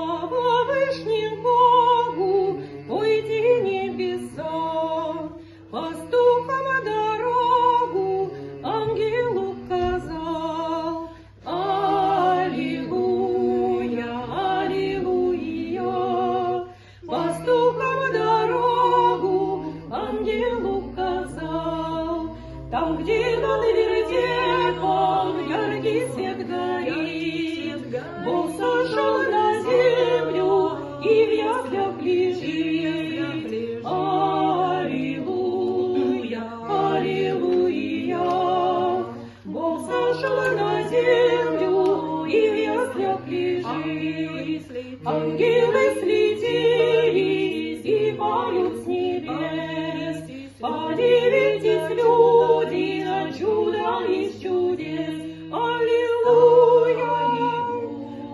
Слава Вышнему Богу, пойди небеса, пастухам дорогу ангел указал. Аллилуйя, аллилуйя, пастухам дорогу ангел указал. Там, где над вертепом яркий свет горит, Бог сошел на землю и в яслях лежит. Аллилуйя, аллилуйя, Бог сошел на землю и в яслях лежит. Ангелы слетелись и поют с небес. Подивитесь, люди, на чудо из чудес. Аллилуйя,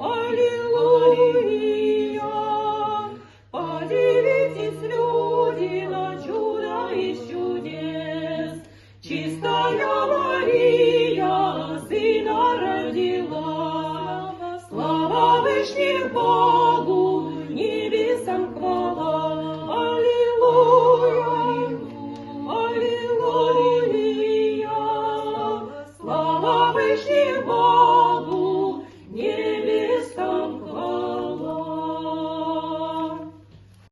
аллилуйя. Подивитесь, люди, на чудо из чудес. Чистая Мария сына родила. Слава Вышнему Богу, небесам хвала. Аллилуйя, аллилуйя. Слава Вышнему Богу.